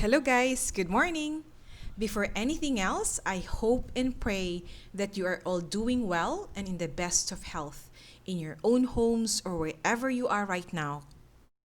Hello guys, good morning. Before anything else, I hope and pray that you are all doing well and in the best of health in your own homes or wherever you are right now.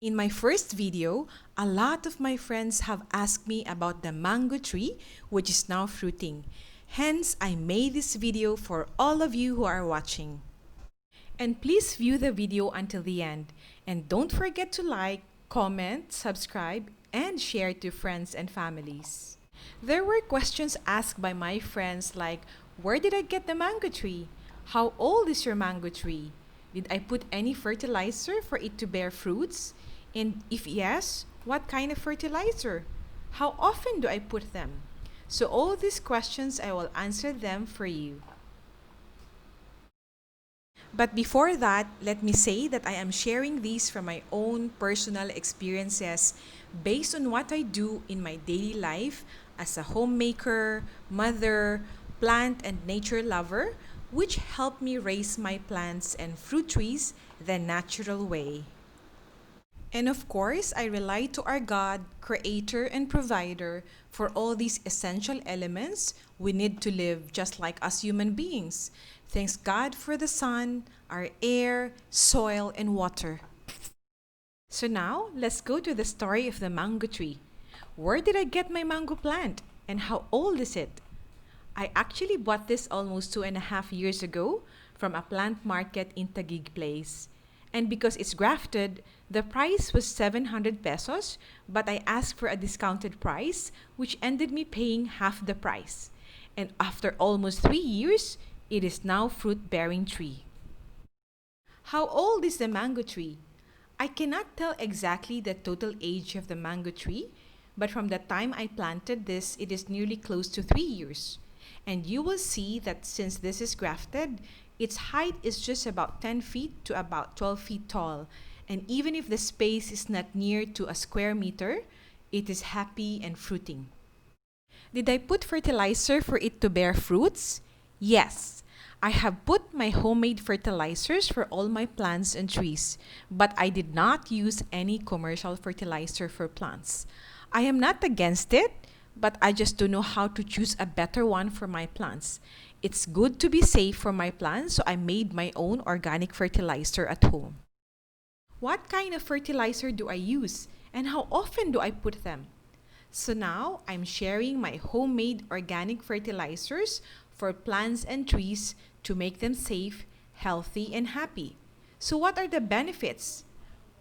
In my first video, a lot of my friends have asked me about the mango tree which is now fruiting. Hence, I made this video for all of you who are watching. And please view the video until the end. And don't forget to like, comment, subscribe, and share to friends and families. There were questions asked by my friends like, where did I get the mango tree? How old is your mango tree? Did I put any fertilizer for it to bear fruits? And if yes, what kind of fertilizer? How often do I put them? So all these questions, I will answer them for you. But before that, let me say that I am sharing these from my own personal experiences based on what I do in my daily life as a homemaker, mother, plant and nature lover, which help me raise my plants and fruit trees the natural way. And of course, I rely to our God, Creator and Provider for all these essential elements we need to live just like us human beings. Thanks God for the sun, our air, soil, and water. So now, let's go to the story of the mango tree. Where did I get my mango plant? And how old is it? I actually bought this almost 2.5 years ago from a plant market in Taguig Place. And because it's grafted, the price was 700 pesos, but I asked for a discounted price, which ended me paying half the price. And after almost 3 years, it is now fruit-bearing tree. How old is the mango tree? I cannot tell exactly the total age of the mango tree, but from the time I planted this, it is nearly close to 3 years. And you will see that since this is grafted, its height is just about 10 feet to about 12 feet tall. And even if the space is not near to a square meter, it is happy and fruiting. Did I put fertilizer for it to bear fruits? Yes. I have put my homemade fertilizers for all my plants and trees, but I did not use any commercial fertilizer for plants. I am not against it, but I just don't know how to choose a better one for my plants. It's good to be safe for my plants, so I made my own organic fertilizer at home. What kind of fertilizer do I use, and how often do I put them? So now, I'm sharing my homemade organic fertilizers for plants and trees to make them safe, healthy, and happy. So what are the benefits?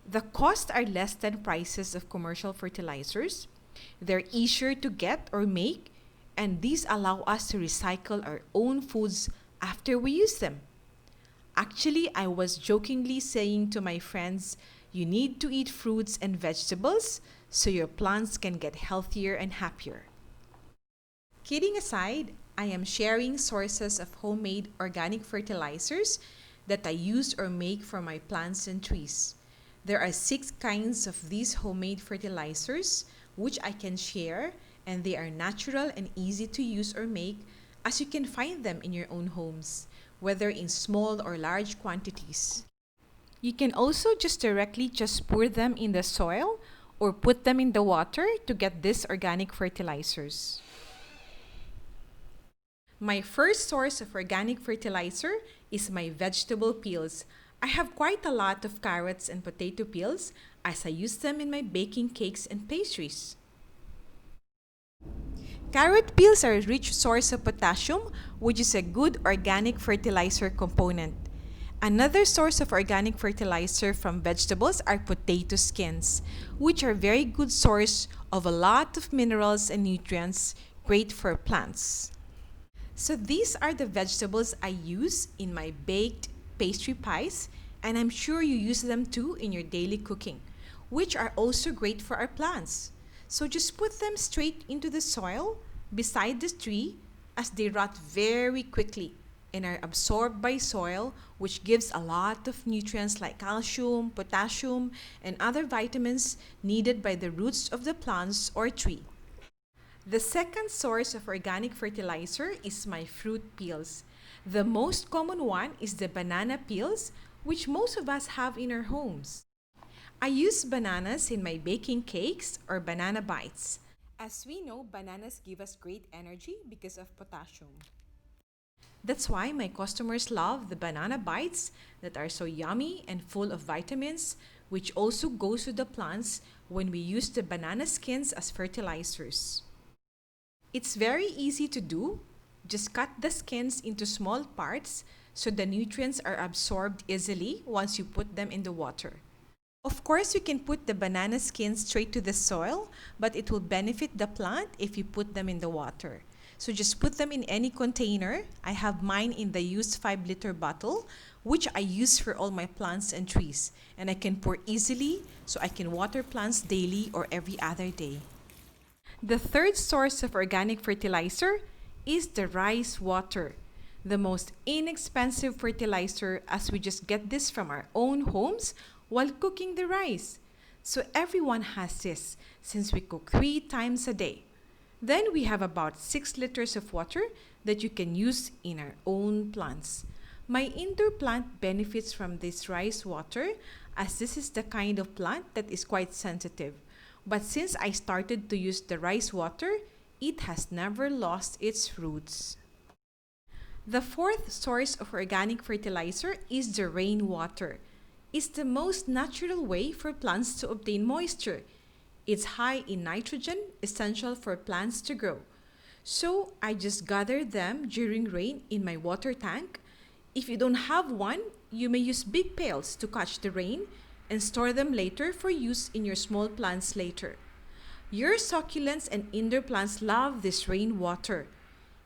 The costs are less than prices of commercial fertilizers. They're easier to get or make, and these allow us to recycle our own foods after we use them. Actually, I was jokingly saying to my friends, you need to eat fruits and vegetables so your plants can get healthier and happier. Kidding aside, I am sharing sources of homemade organic fertilizers that I use or make for my plants and trees. There are 6 kinds of these homemade fertilizers which I can share, and they are natural and easy to use or make, as you can find them in your own homes, whether in small or large quantities. You can also just directly pour them in the soil or put them in the water to get these organic fertilizers. My first source of organic fertilizer is my vegetable peels. I have quite a lot of carrots and potato peels as I use them in my baking cakes and pastries. Carrot peels are a rich source of potassium, which is a good organic fertilizer component. Another source of organic fertilizer from vegetables are potato skins, which are a very good source of a lot of minerals and nutrients, great for plants. So these are the vegetables I use in my baked pastry pies, and I'm sure you use them too in your daily cooking, which are also great for our plants. So just put them straight into the soil beside the tree as they rot very quickly and are absorbed by soil, which gives a lot of nutrients like calcium, potassium, and other vitamins needed by the roots of the plants or tree. The second source of organic fertilizer is my fruit peels. The most common one is the banana peels, which most of us have in our homes. I use bananas in my baking cakes or banana bites. As we know, bananas give us great energy because of potassium. That's why my customers love the banana bites that are so yummy and full of vitamins, which also goes with the plants when we use the banana skins as fertilizers. It's very easy to do. Just cut the skins into small parts so the nutrients are absorbed easily once you put them in the water. Of course, you can put the banana skins straight to the soil, but it will benefit the plant if you put them in the water. So just put them in any container. I have mine in the used 5-liter bottle, which I use for all my plants and trees. And I can pour easily so I can water plants daily or every other day. The third source of organic fertilizer is the rice water, the most inexpensive fertilizer, as we just get this from our own homes while cooking the rice. So everyone has this since we cook 3 times a day. Then we have about 6 liters of water that you can use in our own plants. My indoor plant benefits from this rice water, as this is the kind of plant that is quite sensitive. But since I started to use the rice water, it has never lost its roots. The fourth source of organic fertilizer is the rainwater. It's the most natural way for plants to obtain moisture. It's high in nitrogen, essential for plants to grow. So I just gather them during rain in my water tank. If you don't have one, you may use big pails to catch the rain and store them later for use in your small plants later. Your succulents and indoor plants love this rainwater.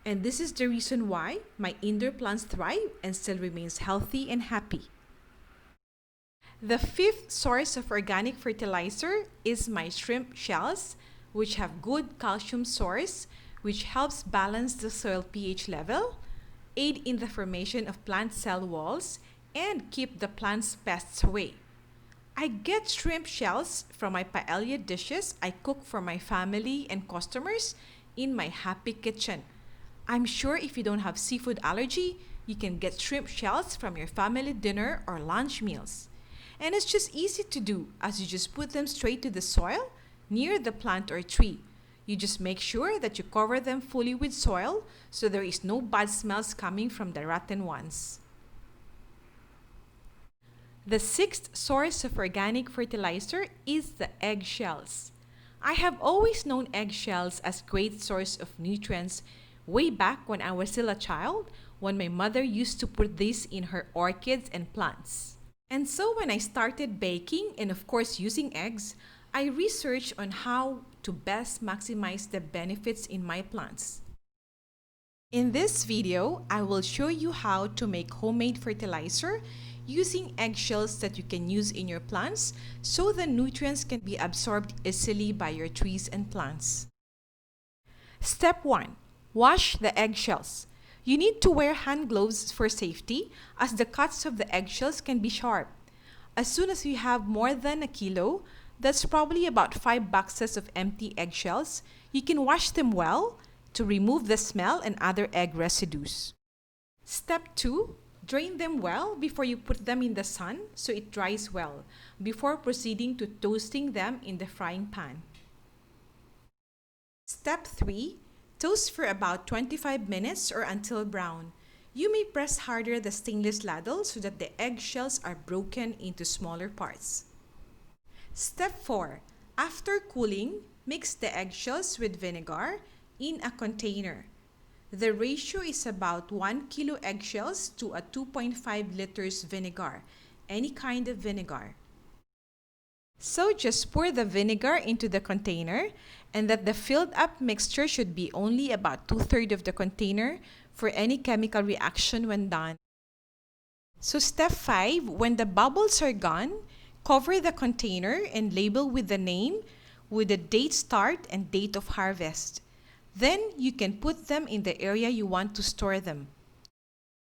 And this is the reason why my indoor plants thrive and still remains healthy and happy. The fifth source of organic fertilizer is my shrimp shells, which have good calcium source, which helps balance the soil pH level, aid in the formation of plant cell walls, and keep the plant's pests away. I get shrimp shells from my paella dishes I cook for my family and customers in my happy kitchen. I'm sure if you don't have seafood allergy, you can get shrimp shells from your family dinner or lunch meals. And it's just easy to do, as you just put them straight to the soil near the plant or tree. You just make sure that you cover them fully with soil so there is no bad smells coming from the rotten ones. The sixth source of organic fertilizer is the eggshells. I have always known eggshells as great source of nutrients way back when I was still a child, when my mother used to put these in her orchids and plants. And so when I started baking and of course using eggs, I researched on how to best maximize the benefits in my plants. In this video, I will show you how to make homemade fertilizer using eggshells that you can use in your plants so the nutrients can be absorbed easily by your trees and plants. Step 1. Wash the eggshells. You need to wear hand gloves for safety, as the cuts of the eggshells can be sharp. As soon as you have more than a kilo, that's probably about 5 boxes of empty eggshells, you can wash them well to remove the smell and other egg residues. Step 2. Drain them well before you put them in the sun so it dries well, before proceeding to toasting them in the frying pan. Step 3. Toast for about 25 minutes or until brown. You may press harder the stainless ladle so that the eggshells are broken into smaller parts. Step 4. After cooling, mix the eggshells with vinegar in a container. The ratio is about 1 kilo eggshells to a 2.5 liters vinegar, any kind of vinegar. So just pour the vinegar into the container, and that the filled up mixture should be only about 2/3 of the container for any chemical reaction when done. So step 5, when the bubbles are gone, cover the container and label with the name, with the date start and date of harvest. Then you can put them in the area you want to store them.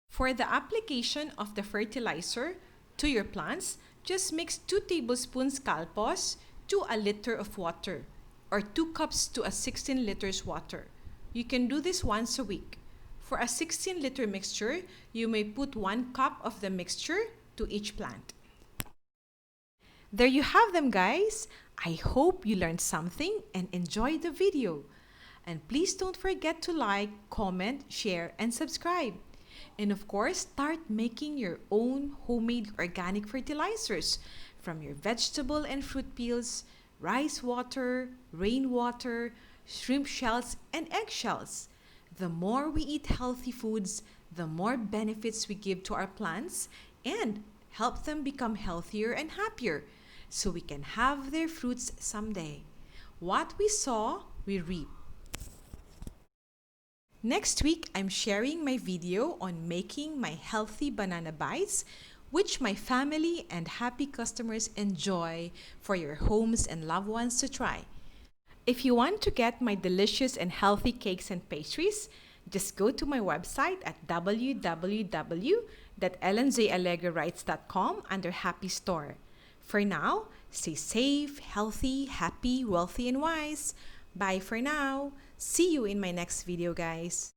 For the application of the fertilizer to your plants, just mix 2 tablespoons calpos to a liter of water, or 2 cups to a 16 liters water. You can do this once a week. For a 16-liter mixture, you may put 1 cup of the mixture to each plant. There you have them, guys. I hope you learned something and enjoyed the video. And please don't forget to like, comment, share, and subscribe. And of course, start making your own homemade organic fertilizers from your vegetable and fruit peels, rice water, rainwater, shrimp shells, and eggshells. The more we eat healthy foods, the more benefits we give to our plants and help them become healthier and happier so we can have their fruits someday. What we sow, we reap. Next week, I'm sharing my video on making my healthy banana bites, which my family and happy customers enjoy for your homes and loved ones to try. If you want to get my delicious and healthy cakes and pastries, just go to my website at www.ellenjallegrawrites.com under Happy Store. For now, stay safe, healthy, happy, wealthy, and wise. Bye for now. See you in my next video, guys.